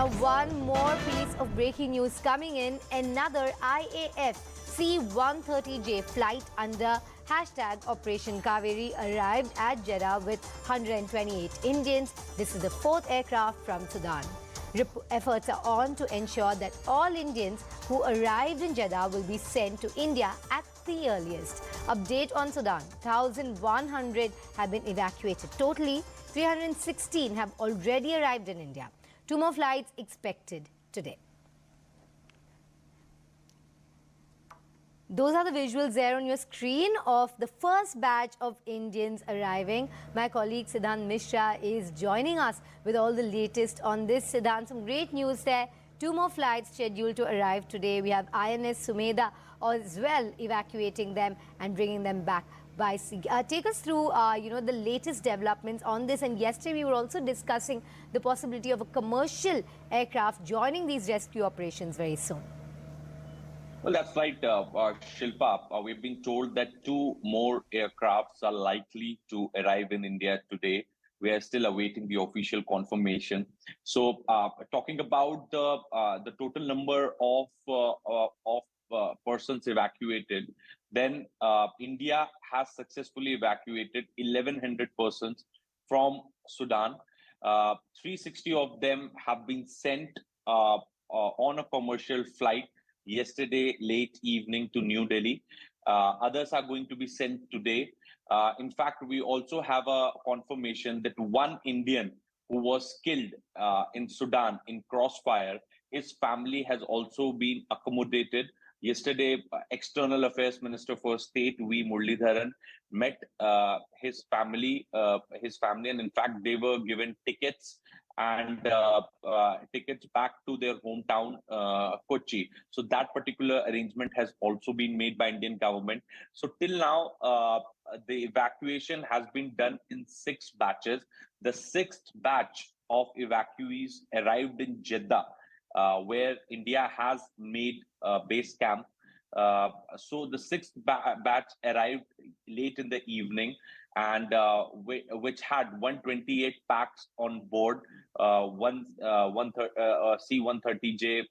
Now, one more piece of breaking news coming in. Another IAF C-130J flight under hashtag Operation Kaveri arrived at Jeddah with 128 Indians. This is the fourth aircraft from Sudan. Efforts are on to ensure that all Indians who arrived in Jeddah will be sent to India at the earliest. Update on Sudan. 1,100 have been evacuated. Totally, 316 have already arrived in India. 2 more flights expected today. Those are the visuals there on your screen of the first batch of Indians arriving. My colleague Siddhant Mishra is joining us with all the latest on this. Siddhant, some great news there. 2 more flights scheduled to arrive today. We have INS Sumedha as well evacuating them and bringing them back by sea. Take us through, the latest developments on this. And yesterday we were also discussing the possibility of a commercial aircraft joining these rescue operations very soon. Well, that's right, Shilpa. We've been told that 2 more aircrafts are likely to arrive in India today. We are still awaiting the official confirmation. So, talking about the total number of persons evacuated, then India has successfully evacuated 1,100 persons from Sudan. 360 of them have been sent on a commercial flight yesterday late evening to New Delhi. Others are going to be sent today. In fact, we also have a confirmation that 1 Indian who was killed in Sudan in crossfire, his family has also been accommodated. Yesterday, External Affairs Minister for State V. Muralidharan met his family, and in fact, they were given tickets and tickets back to their hometown, Kochi. So that particular arrangement has also been made by Indian government. So till now, the evacuation has been done in 6 batches. The 6th batch of evacuees arrived in Jeddah, where India has made a base camp. So the 6th batch arrived late in the evening, and which had 128 packs on board, C-130J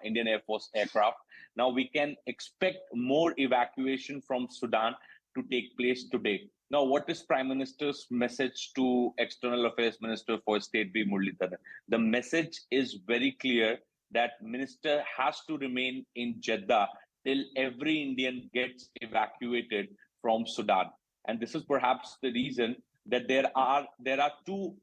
Indian Air Force aircraft. Now we can expect more evacuation from Sudan to take place today. Now, what is Prime Minister's message to External Affairs Minister for State V. Muralidharan? The message is very clear that Minister has to remain in Jeddah till every Indian gets evacuated from Sudan. And this is perhaps the reason that there are 2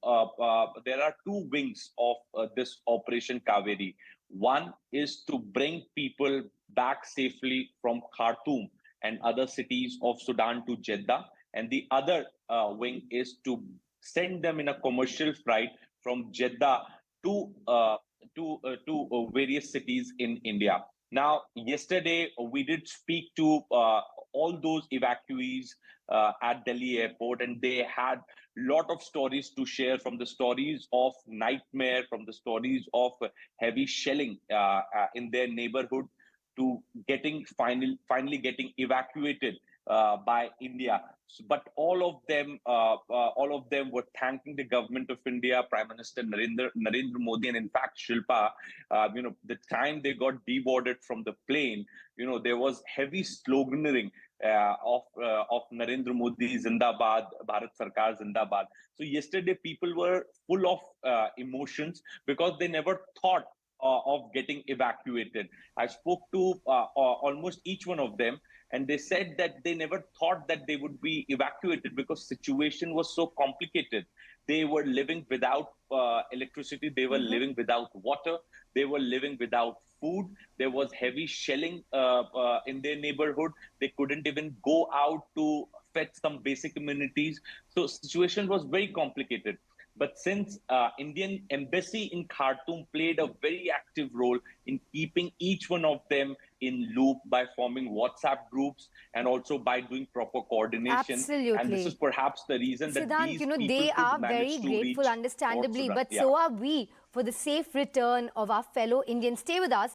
wings of this Operation Kaveri. One is to bring people back safely from Khartoum and other cities of Sudan to Jeddah, and the other wing is to send them in a commercial flight from Jeddah to various cities in India. Now, yesterday we did speak to all those evacuees at Delhi airport, and they had a lot of stories to share, from the stories of nightmare, from the stories of heavy shelling in their neighborhood, to finally getting evacuated by India. But all of them were thanking the government of India, Prime Minister Narendra Modi, and in fact, Shilpa, the time they got deboarded from the plane, there was heavy sloganeering of Narendra Modi Zindabad, Bharat Sarkar Zindabad. So yesterday, people were full of emotions because they never thought of getting evacuated. I spoke to almost each one of them, and they said that they never thought that they would be evacuated because situation was so complicated. They were living without electricity, they were living without water, they were living without food. There was heavy shelling in their neighborhood. They couldn't even go out to fetch some basic amenities. So situation was very complicated. But since Indian embassy in Khartoum played a very active role in keeping each one of them in loop by forming WhatsApp groups and also by doing proper coordination. Absolutely. And this is perhaps the reason that Siddhant, these people they are very grateful, understandably, but so are we, for the safe return of our fellow Indians. Stay with us.